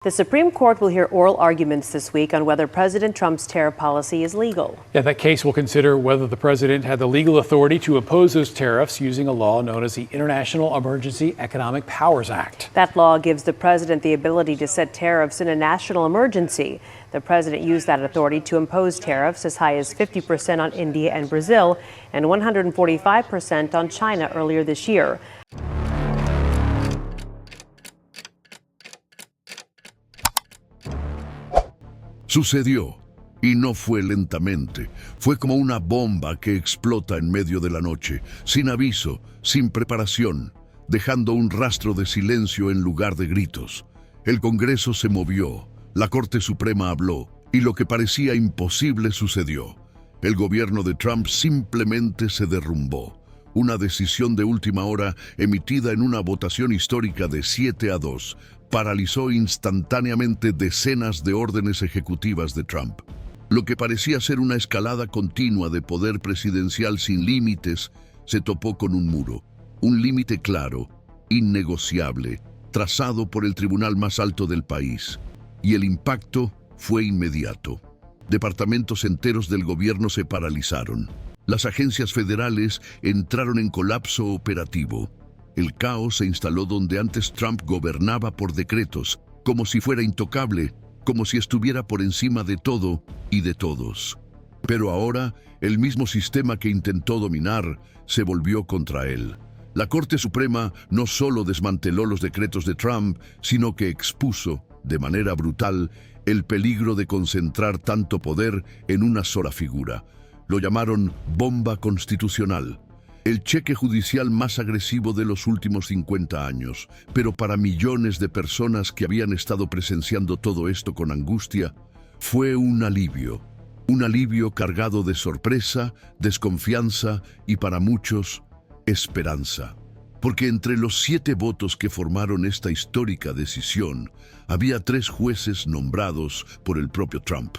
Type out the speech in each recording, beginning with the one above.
The Supreme Court will hear oral arguments this week on whether President Trump's tariff policy is legal. Yeah, that case will consider whether the president had the legal authority to impose those tariffs using a law known as the International Emergency Economic Powers Act. That law gives the president the ability to set tariffs in a national emergency. The president used that authority to impose tariffs as high as 50% on India and Brazil and 145% on China earlier this year. Sucedió, y no fue lentamente. Fue como una bomba que explota en medio de la noche, sin aviso, sin preparación, dejando un rastro de silencio en lugar de gritos. El Congreso se movió, la Corte Suprema habló, y lo que parecía imposible sucedió. El gobierno de Trump simplemente se derrumbó. Una decisión de última hora emitida en una votación histórica de 7-2 paralizó instantáneamente decenas de órdenes ejecutivas de Trump. Lo que parecía ser una escalada continua de poder presidencial sin límites se topó con un muro, un límite claro, innegociable, trazado por el tribunal más alto del país. Y el impacto fue inmediato. Departamentos enteros del gobierno se paralizaron. Las agencias federales entraron en colapso operativo. El caos se instaló donde antes Trump gobernaba por decretos, como si fuera intocable, como si estuviera por encima de todo y de todos. Pero ahora, el mismo sistema que intentó dominar se volvió contra él. La Corte Suprema no solo desmanteló los decretos de Trump, sino que expuso, de manera brutal, el peligro de concentrar tanto poder en una sola figura. Lo llamaron bomba constitucional. El cheque judicial más agresivo de los últimos 50 años, pero para millones de personas que habían estado presenciando todo esto con angustia, fue un alivio cargado de sorpresa, desconfianza y para muchos, esperanza. Porque entre los 7 votos que formaron esta histórica decisión, había 3 jueces nombrados por el propio Trump,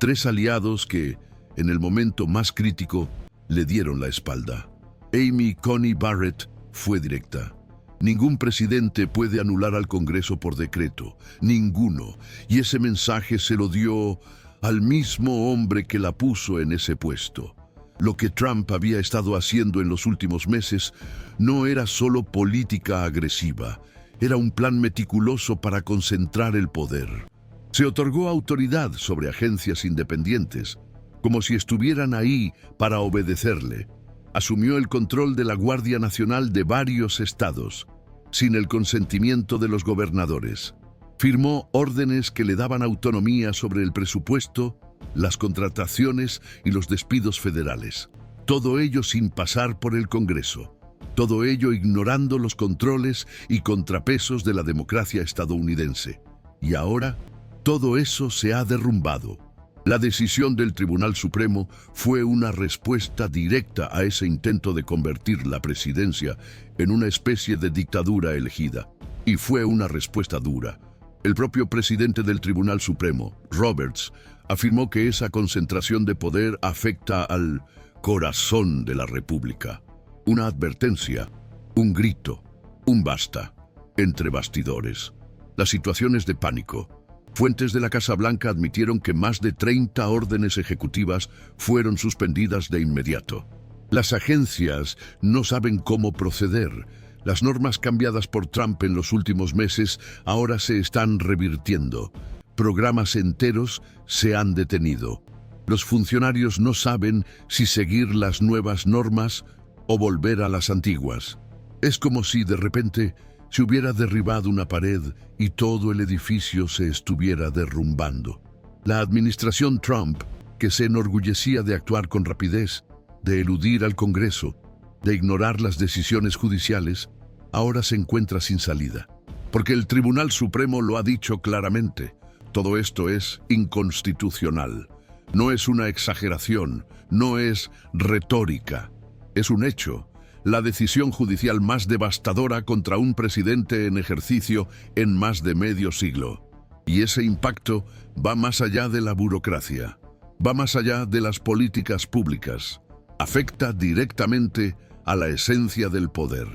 3 aliados que, en el momento más crítico, le dieron la espalda. Amy Coney Barrett fue directa. Ningún presidente puede anular al Congreso por decreto, ninguno, y ese mensaje se lo dio al mismo hombre que la puso en ese puesto. Lo que Trump había estado haciendo en los últimos meses no era solo política agresiva, era un plan meticuloso para concentrar el poder. Se otorgó autoridad sobre agencias independientes, como si estuvieran ahí para obedecerle. Asumió el control de la Guardia Nacional de varios estados, sin el consentimiento de los gobernadores. Firmó órdenes que le daban autonomía sobre el presupuesto, las contrataciones y los despidos federales. Todo ello sin pasar por el Congreso. Todo ello ignorando los controles y contrapesos de la democracia estadounidense. Y ahora, todo eso se ha derrumbado. La decisión del Tribunal Supremo fue una respuesta directa a ese intento de convertir la presidencia en una especie de dictadura elegida. Y fue una respuesta dura. El propio presidente del Tribunal Supremo, Roberts, afirmó que esa concentración de poder afecta al corazón de la República. Una advertencia, un grito, un basta, entre bastidores. La situación es de pánico. Fuentes de la Casa Blanca admitieron que más de 30 órdenes ejecutivas fueron suspendidas de inmediato. Las agencias no saben cómo proceder. Las normas cambiadas por Trump en los últimos meses ahora se están revirtiendo. Programas enteros se han detenido. Los funcionarios no saben si seguir las nuevas normas o volver a las antiguas. Es como si de repente se hubiera derribado una pared y todo el edificio se estuviera derrumbando. La administración Trump, que se enorgullecía de actuar con rapidez, de eludir al Congreso, de ignorar las decisiones judiciales, ahora se encuentra sin salida. Porque el Tribunal Supremo lo ha dicho claramente. Todo esto es inconstitucional. No es una exageración, no es retórica. Es un hecho. La decisión judicial más devastadora contra un presidente en ejercicio en más de medio siglo. Y ese impacto va más allá de la burocracia, va más allá de las políticas públicas. Afecta directamente a la esencia del poder.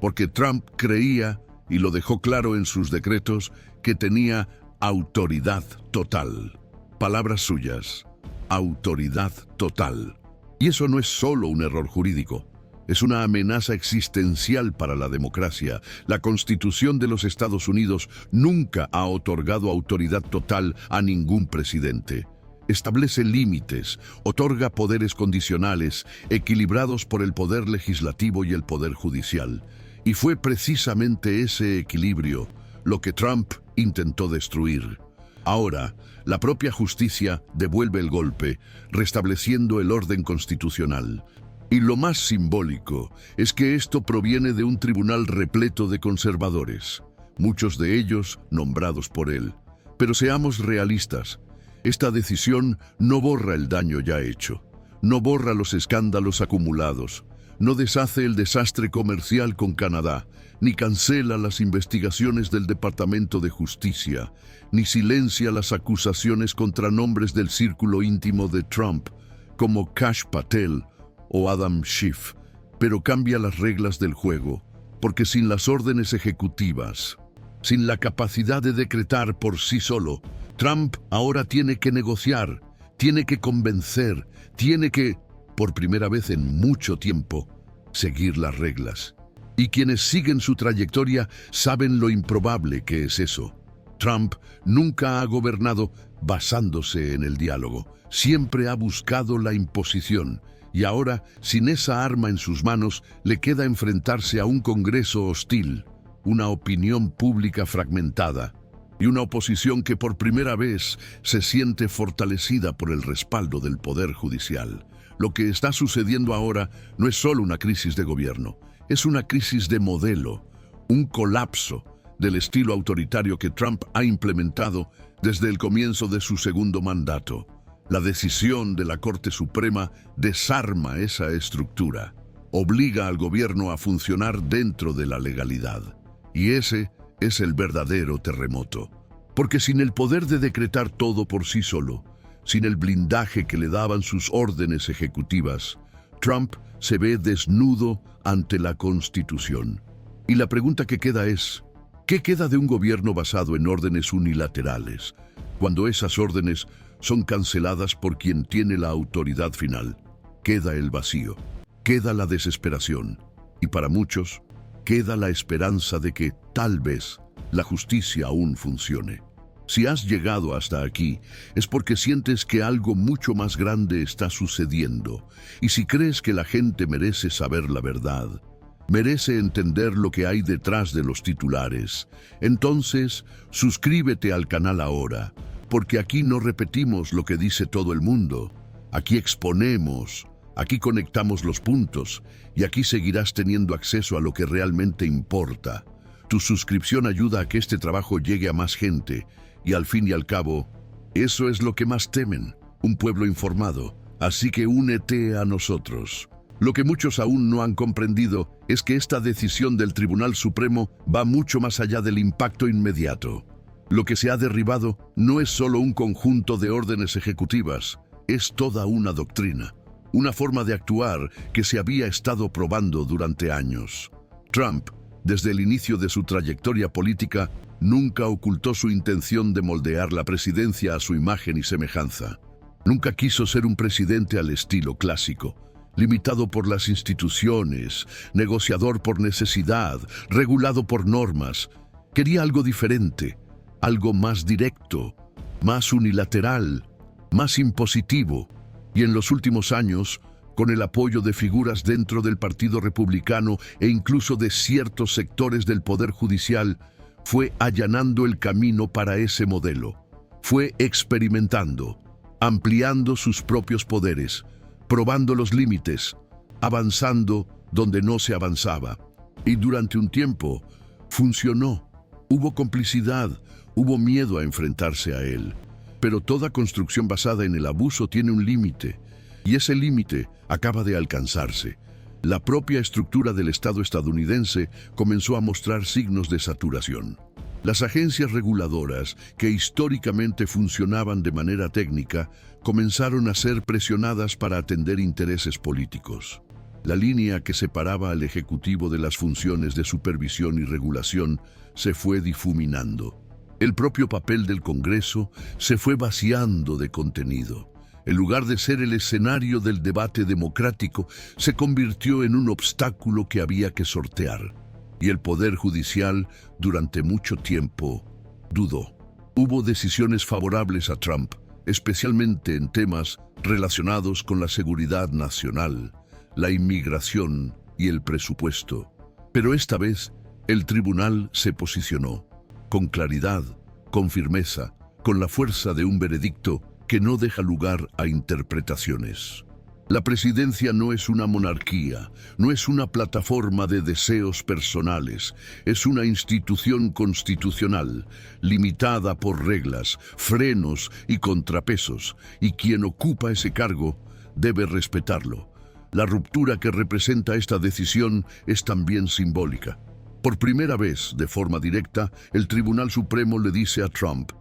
Porque Trump creía, y lo dejó claro en sus decretos, que tenía autoridad total. Palabras suyas, autoridad total. Y eso no es solo un error jurídico. Es una amenaza existencial para la democracia. La Constitución de los Estados Unidos nunca ha otorgado autoridad total a ningún presidente. Establece límites, otorga poderes condicionales, equilibrados por el poder legislativo y el poder judicial. Y fue precisamente ese equilibrio lo que Trump intentó destruir. Ahora, la propia justicia devuelve el golpe, restableciendo el orden constitucional. Y lo más simbólico es que esto proviene de un tribunal repleto de conservadores, muchos de ellos nombrados por él. Pero seamos realistas, esta decisión no borra el daño ya hecho, no borra los escándalos acumulados, no deshace el desastre comercial con Canadá, ni cancela las investigaciones del Departamento de Justicia, ni silencia las acusaciones contra nombres del círculo íntimo de Trump, como Kash Patel o Adam Schiff, pero cambia las reglas del juego, porque sin las órdenes ejecutivas, sin la capacidad de decretar por sí solo, Trump ahora tiene que negociar, tiene que convencer, tiene que, por primera vez en mucho tiempo, seguir las reglas. Y quienes siguen su trayectoria saben lo improbable que es eso. Trump nunca ha gobernado basándose en el diálogo, siempre ha buscado la imposición. Y ahora, sin esa arma en sus manos, le queda enfrentarse a un Congreso hostil, una opinión pública fragmentada y una oposición que por primera vez se siente fortalecida por el respaldo del Poder Judicial. Lo que está sucediendo ahora no es solo una crisis de gobierno, es una crisis de modelo, un colapso del estilo autoritario que Trump ha implementado desde el comienzo de su segundo mandato. La decisión de la Corte Suprema desarma esa estructura, obliga al gobierno a funcionar dentro de la legalidad. Y ese es el verdadero terremoto. Porque sin el poder de decretar todo por sí solo, sin el blindaje que le daban sus órdenes ejecutivas, Trump se ve desnudo ante la Constitución. Y la pregunta que queda es, ¿qué queda de un gobierno basado en órdenes unilaterales, cuando esas órdenes son canceladas por quien tiene la autoridad final? Queda el vacío, queda la desesperación, y para muchos, queda la esperanza de que, tal vez, la justicia aún funcione. Si has llegado hasta aquí, es porque sientes que algo mucho más grande está sucediendo, y si crees que la gente merece saber la verdad, merece entender lo que hay detrás de los titulares, entonces suscríbete al canal ahora, porque aquí no repetimos lo que dice todo el mundo, aquí exponemos, aquí conectamos los puntos, y aquí seguirás teniendo acceso a lo que realmente importa. Tu suscripción ayuda a que este trabajo llegue a más gente, y al fin y al cabo, eso es lo que más temen, un pueblo informado. Así que únete a nosotros. Lo que muchos aún no han comprendido es que esta decisión del Tribunal Supremo va mucho más allá del impacto inmediato. Lo que se ha derribado no es solo un conjunto de órdenes ejecutivas, es toda una doctrina, una forma de actuar que se había estado probando durante años. Trump, desde el inicio de su trayectoria política, nunca ocultó su intención de moldear la presidencia a su imagen y semejanza. Nunca quiso ser un presidente al estilo clásico, limitado por las instituciones, negociador por necesidad, regulado por normas. Quería algo diferente, algo más directo, más unilateral, más impositivo. Y en los últimos años, con el apoyo de figuras dentro del Partido Republicano e incluso de ciertos sectores del Poder Judicial, fue allanando el camino para ese modelo. Fue experimentando, ampliando sus propios poderes, probando los límites, avanzando donde no se avanzaba. Y durante un tiempo, funcionó. Hubo complicidad, hubo miedo a enfrentarse a él. Pero toda construcción basada en el abuso tiene un límite, y ese límite acaba de alcanzarse. La propia estructura del Estado estadounidense comenzó a mostrar signos de saturación. Las agencias reguladoras, que históricamente funcionaban de manera técnica, comenzaron a ser presionadas para atender intereses políticos. La línea que separaba al Ejecutivo de las funciones de supervisión y regulación se fue difuminando. El propio papel del Congreso se fue vaciando de contenido. En lugar de ser el escenario del debate democrático, se convirtió en un obstáculo que había que sortear. Y el Poder Judicial, durante mucho tiempo, dudó. Hubo decisiones favorables a Trump, especialmente en temas relacionados con la seguridad nacional, la inmigración y el presupuesto. Pero esta vez, el tribunal se posicionó, con claridad, con firmeza, con la fuerza de un veredicto que no deja lugar a interpretaciones. La presidencia no es una monarquía, no es una plataforma de deseos personales, es una institución constitucional, limitada por reglas, frenos y contrapesos, y quien ocupa ese cargo debe respetarlo. La ruptura que representa esta decisión es también simbólica. Por primera vez, de forma directa, el Tribunal Supremo le dice a Trump: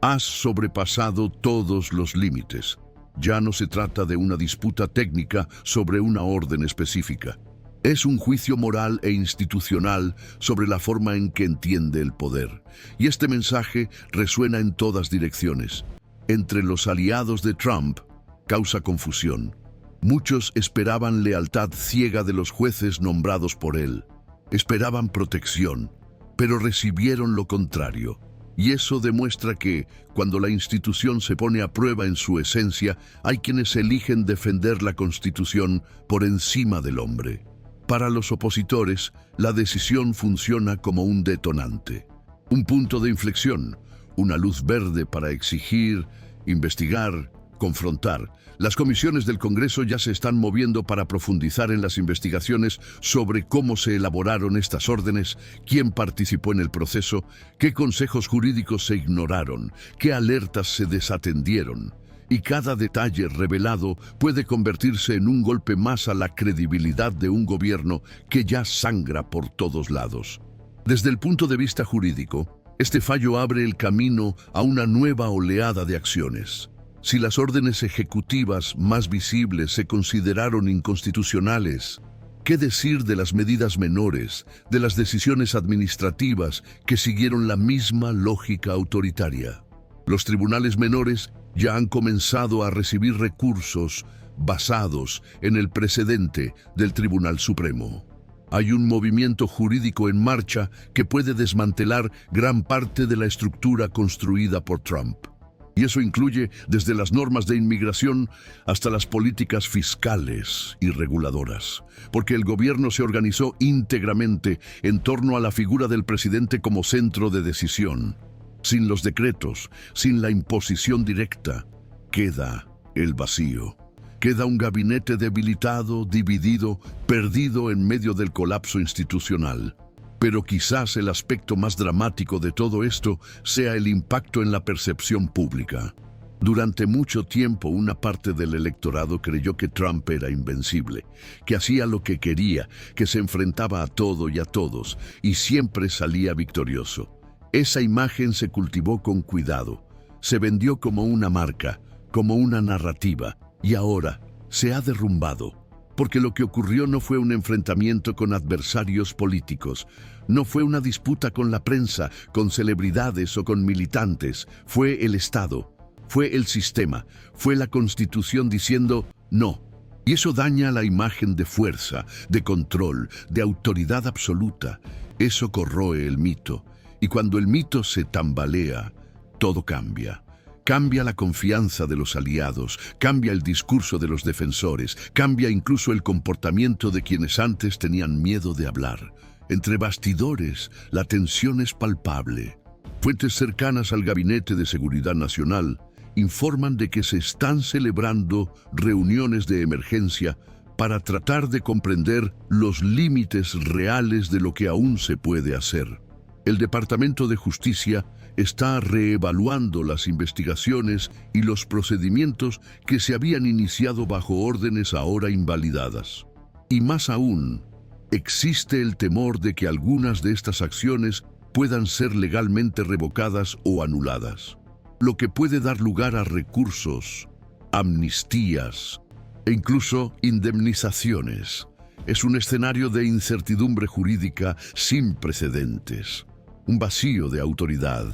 has sobrepasado todos los límites. Ya no se trata de una disputa técnica sobre una orden específica. Es un juicio moral e institucional sobre la forma en que entiende el poder. Y este mensaje resuena en todas direcciones. Entre los aliados de Trump causa confusión. Muchos esperaban lealtad ciega de los jueces nombrados por él. Esperaban protección, pero recibieron lo contrario. Y eso demuestra que, cuando la institución se pone a prueba en su esencia, hay quienes eligen defender la Constitución por encima del hombre. Para los opositores, la decisión funciona como un detonante, un punto de inflexión, una luz verde para exigir, investigar, confrontar. Las comisiones del Congreso ya se están moviendo para profundizar en las investigaciones sobre cómo se elaboraron estas órdenes, quién participó en el proceso, qué consejos jurídicos se ignoraron, qué alertas se desatendieron. Y cada detalle revelado puede convertirse en un golpe más a la credibilidad de un gobierno que ya sangra por todos lados. Desde el punto de vista jurídico, este fallo abre el camino a una nueva oleada de acciones. Si las órdenes ejecutivas más visibles se consideraron inconstitucionales, ¿qué decir de las medidas menores, de las decisiones administrativas que siguieron la misma lógica autoritaria? Los tribunales menores ya han comenzado a recibir recursos basados en el precedente del Tribunal Supremo. Hay un movimiento jurídico en marcha que puede desmantelar gran parte de la estructura construida por Trump. Y eso incluye desde las normas de inmigración hasta las políticas fiscales y reguladoras, porque el gobierno se organizó íntegramente en torno a la figura del presidente como centro de decisión. Sin los decretos, sin la imposición directa, queda el vacío. Queda un gabinete debilitado, dividido, perdido en medio del colapso institucional. Pero quizás el aspecto más dramático de todo esto sea el impacto en la percepción pública. Durante mucho tiempo, una parte del electorado creyó que Trump era invencible, que hacía lo que quería, que se enfrentaba a todo y a todos, y siempre salía victorioso. Esa imagen se cultivó con cuidado, se vendió como una marca, como una narrativa, y ahora se ha derrumbado. Porque lo que ocurrió no fue un enfrentamiento con adversarios políticos, no fue una disputa con la prensa, con celebridades o con militantes, fue el Estado, fue el sistema, fue la Constitución diciendo no. Y eso daña la imagen de fuerza, de control, de autoridad absoluta. Eso corroe el mito. Y cuando el mito se tambalea, todo cambia. Cambia la confianza de los aliados, cambia el discurso de los defensores, cambia incluso el comportamiento de quienes antes tenían miedo de hablar. Entre bastidores, la tensión es palpable. Fuentes cercanas al Gabinete de Seguridad Nacional informan de que se están celebrando reuniones de emergencia para tratar de comprender los límites reales de lo que aún se puede hacer. El Departamento de Justicia está reevaluando las investigaciones y los procedimientos que se habían iniciado bajo órdenes ahora invalidadas. Y más aún, existe el temor de que algunas de estas acciones puedan ser legalmente revocadas o anuladas, lo que puede dar lugar a recursos, amnistías e incluso indemnizaciones. Es un escenario de incertidumbre jurídica sin precedentes, un vacío de autoridad.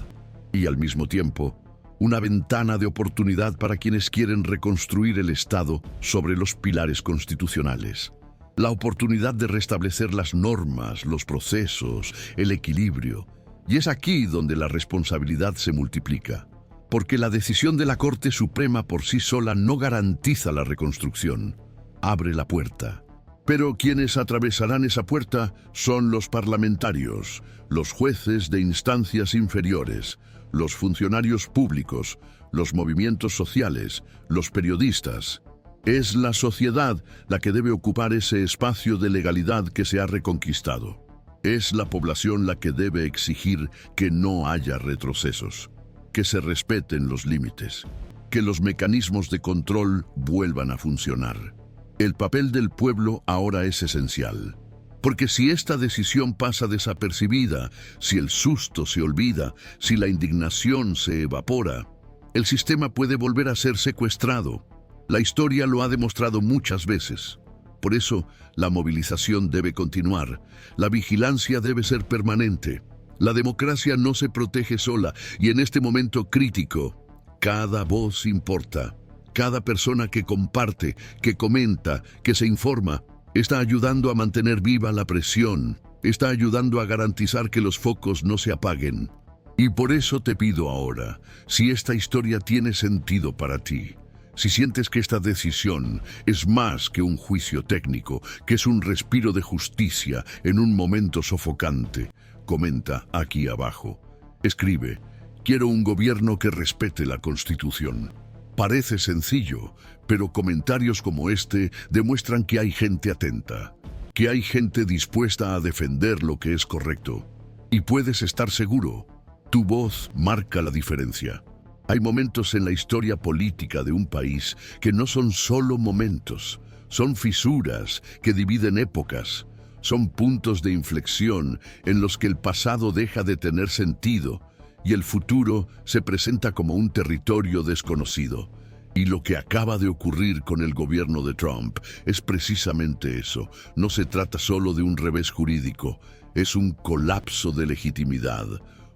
y al mismo tiempo, una ventana de oportunidad para quienes quieren reconstruir el Estado sobre los pilares constitucionales. La oportunidad de restablecer las normas, los procesos, el equilibrio. Y es aquí donde la responsabilidad se multiplica. Porque la decisión de la Corte Suprema por sí sola no garantiza la reconstrucción. Abre la puerta. Pero quienes atravesarán esa puerta son los parlamentarios, los jueces de instancias inferiores, los funcionarios públicos, los movimientos sociales, los periodistas. Es la sociedad la que debe ocupar ese espacio de legalidad que se ha reconquistado. Es la población la que debe exigir que no haya retrocesos, que se respeten los límites, que los mecanismos de control vuelvan a funcionar. El papel del pueblo ahora es esencial, porque si esta decisión pasa desapercibida, si el susto se olvida, si la indignación se evapora, el sistema puede volver a ser secuestrado. La historia lo ha demostrado muchas veces. Por eso, la movilización debe continuar, la vigilancia debe ser permanente. La democracia no se protege sola y en este momento crítico, cada voz importa. Cada persona que comparte, que comenta, que se informa, está ayudando a mantener viva la presión, está ayudando a garantizar que los focos no se apaguen. Y por eso te pido ahora, si esta historia tiene sentido para ti, si sientes que esta decisión es más que un juicio técnico, que es un respiro de justicia en un momento sofocante, comenta aquí abajo. Escribe, quiero un gobierno que respete la Constitución. Parece sencillo, pero comentarios como este demuestran que hay gente atenta, que hay gente dispuesta a defender lo que es correcto. Y puedes estar seguro, tu voz marca la diferencia. Hay momentos en la historia política de un país que no son solo momentos, son fisuras que dividen épocas, son puntos de inflexión en los que el pasado deja de tener sentido y el futuro se presenta como un territorio desconocido. Y lo que acaba de ocurrir con el gobierno de Trump es precisamente eso. No se trata solo de un revés jurídico, es un colapso de legitimidad,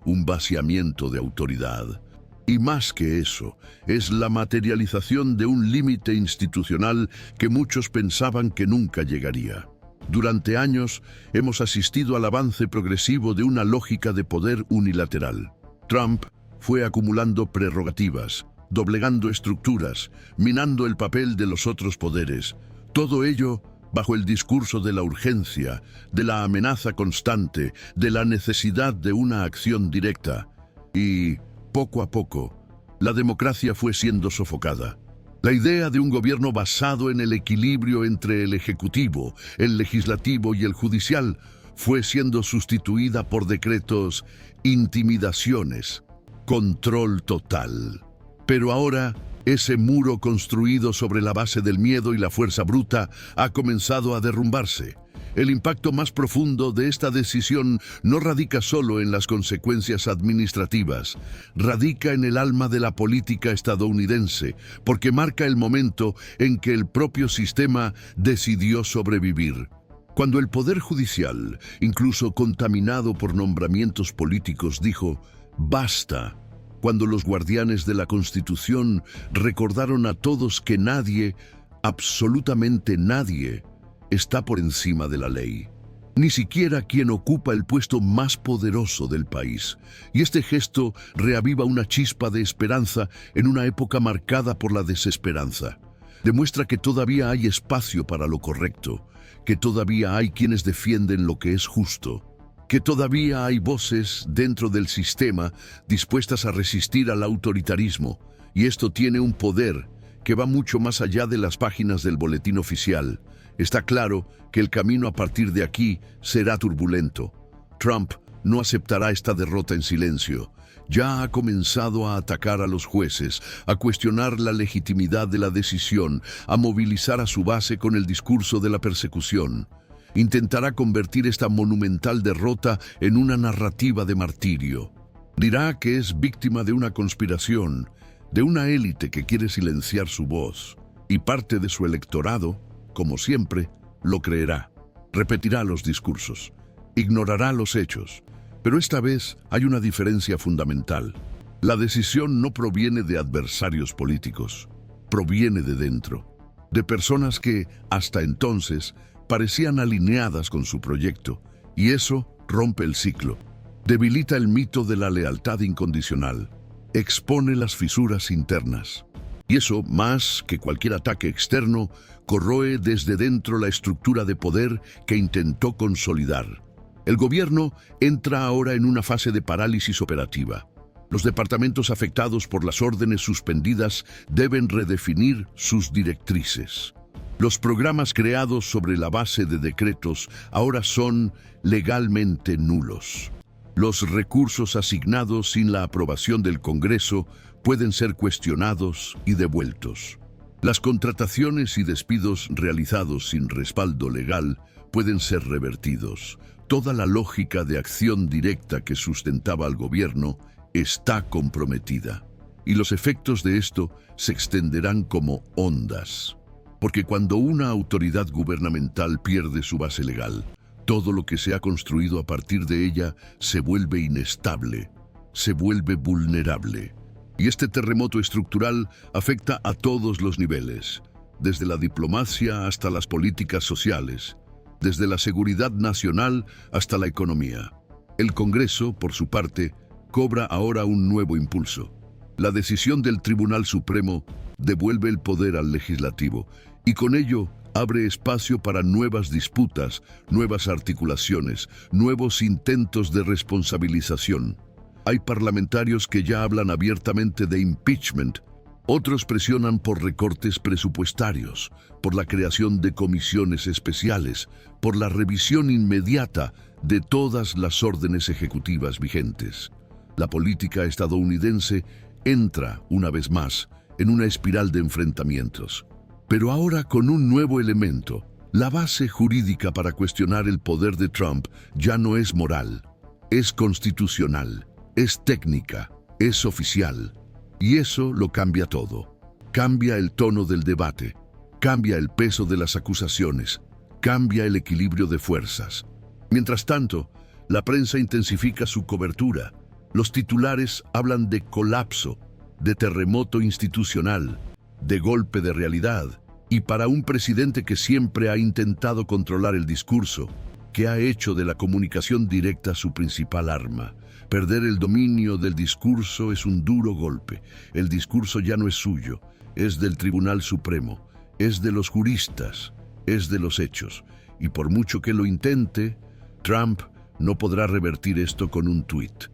un vaciamiento de autoridad. Y más que eso, es la materialización de un límite institucional que muchos pensaban que nunca llegaría. Durante años hemos asistido al avance progresivo de una lógica de poder unilateral. Trump fue acumulando prerrogativas, doblegando estructuras, minando el papel de los otros poderes. Todo ello bajo el discurso de la urgencia, de la amenaza constante, de la necesidad de una acción directa. Y, poco a poco, la democracia fue siendo sofocada. La idea de un gobierno basado en el equilibrio entre el ejecutivo, el legislativo y el judicial fue siendo sustituida por decretos, intimidaciones, control total. Pero ahora, ese muro construido sobre la base del miedo y la fuerza bruta ha comenzado a derrumbarse. El impacto más profundo de esta decisión no radica solo en las consecuencias administrativas, radica en el alma de la política estadounidense, porque marca el momento en que el propio sistema decidió sobrevivir. Cuando el Poder Judicial, incluso contaminado por nombramientos políticos, dijo «basta», cuando los guardianes de la Constitución recordaron a todos que nadie, absolutamente nadie, está por encima de la ley. Ni siquiera quien ocupa el puesto más poderoso del país. Y este gesto reaviva una chispa de esperanza en una época marcada por la desesperanza. Demuestra que todavía hay espacio para lo correcto, que todavía hay quienes defienden lo que es justo, que todavía hay voces dentro del sistema dispuestas a resistir al autoritarismo. Y esto tiene un poder que va mucho más allá de las páginas del boletín oficial. Está claro que el camino a partir de aquí será turbulento. Trump no aceptará esta derrota en silencio. Ya ha comenzado a atacar a los jueces, a cuestionar la legitimidad de la decisión, a movilizar a su base con el discurso de la persecución. Intentará convertir esta monumental derrota en una narrativa de martirio. Dirá que es víctima de una conspiración, de una élite que quiere silenciar su voz. Y parte de su electorado, como siempre, lo creerá. Repetirá los discursos, ignorará los hechos. Pero esta vez hay una diferencia fundamental. La decisión no proviene de adversarios políticos, proviene de dentro, de personas que, hasta entonces, parecían alineadas con su proyecto, y eso rompe el ciclo, debilita el mito de la lealtad incondicional, expone las fisuras internas. Y eso, más que cualquier ataque externo, corroe desde dentro la estructura de poder que intentó consolidar. El gobierno entra ahora en una fase de parálisis operativa. Los departamentos afectados por las órdenes suspendidas deben redefinir sus directrices. Los programas creados sobre la base de decretos ahora son legalmente nulos. Los recursos asignados sin la aprobación del Congreso pueden ser cuestionados y devueltos. Las contrataciones y despidos realizados sin respaldo legal pueden ser revertidos. Toda la lógica de acción directa que sustentaba al gobierno está comprometida. Y los efectos de esto se extenderán como ondas. Porque cuando una autoridad gubernamental pierde su base legal, todo lo que se ha construido a partir de ella se vuelve inestable, se vuelve vulnerable. Y este terremoto estructural afecta a todos los niveles, desde la diplomacia hasta las políticas sociales, desde la seguridad nacional hasta la economía. El Congreso, por su parte, cobra ahora un nuevo impulso. La decisión del Tribunal Supremo devuelve el poder al legislativo y con ello abre espacio para nuevas disputas, nuevas articulaciones, nuevos intentos de responsabilización. Hay parlamentarios que ya hablan abiertamente de impeachment. Otros presionan por recortes presupuestarios, por la creación de comisiones especiales, por la revisión inmediata de todas las órdenes ejecutivas vigentes. La política estadounidense entra, una vez más, en una espiral de enfrentamientos. Pero ahora con un nuevo elemento. La base jurídica para cuestionar el poder de Trump ya no es moral, es constitucional, es técnica, es oficial. Y eso lo cambia todo. Cambia el tono del debate, cambia el peso de las acusaciones, cambia el equilibrio de fuerzas. Mientras tanto, la prensa intensifica su cobertura. Los titulares hablan de colapso, de terremoto institucional, de golpe de realidad. Y para un presidente que siempre ha intentado controlar el discurso, que ha hecho de la comunicación directa su principal arma, perder el dominio del discurso es un duro golpe. El discurso ya no es suyo, es del Tribunal Supremo, es de los juristas, es de los hechos. Y por mucho que lo intente, Trump no podrá revertir esto con un tuit.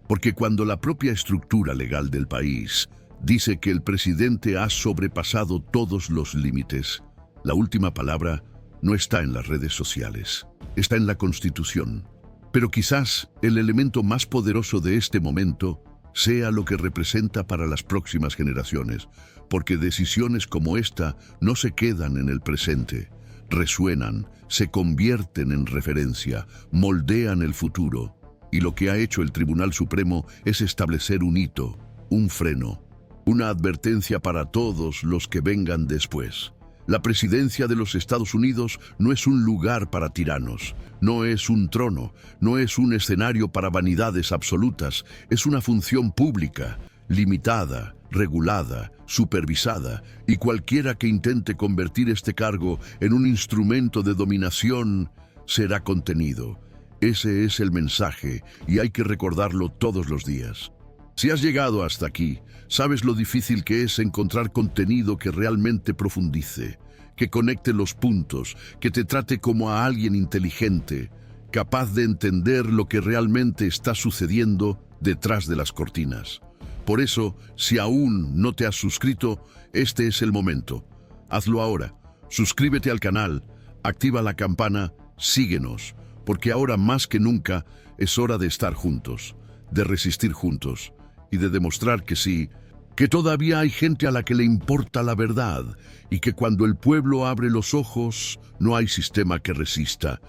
Porque cuando la propia estructura legal del país dice que el presidente ha sobrepasado todos los límites, la última palabra no está en las redes sociales, está en la Constitución. Pero quizás el elemento más poderoso de este momento sea lo que representa para las próximas generaciones, porque decisiones como esta no se quedan en el presente, resuenan, se convierten en referencia, moldean el futuro. Y lo que ha hecho el Tribunal Supremo es establecer un hito, un freno, una advertencia para todos los que vengan después. La presidencia de los Estados Unidos no es un lugar para tiranos, no es un trono, no es un escenario para vanidades absolutas, es una función pública, limitada, regulada, supervisada, y cualquiera que intente convertir este cargo en un instrumento de dominación será contenido. Ese es el mensaje y hay que recordarlo todos los días. Si has llegado hasta aquí, sabes lo difícil que es encontrar contenido que realmente profundice, que conecte los puntos, que te trate como a alguien inteligente, capaz de entender lo que realmente está sucediendo detrás de las cortinas. Por eso, si aún no te has suscrito, este es el momento. Hazlo ahora. Suscríbete al canal, activa la campana, síguenos, porque ahora más que nunca es hora de estar juntos, de resistir juntos y de demostrar que sí, que todavía hay gente a la que le importa la verdad y que cuando el pueblo abre los ojos no hay sistema que resista.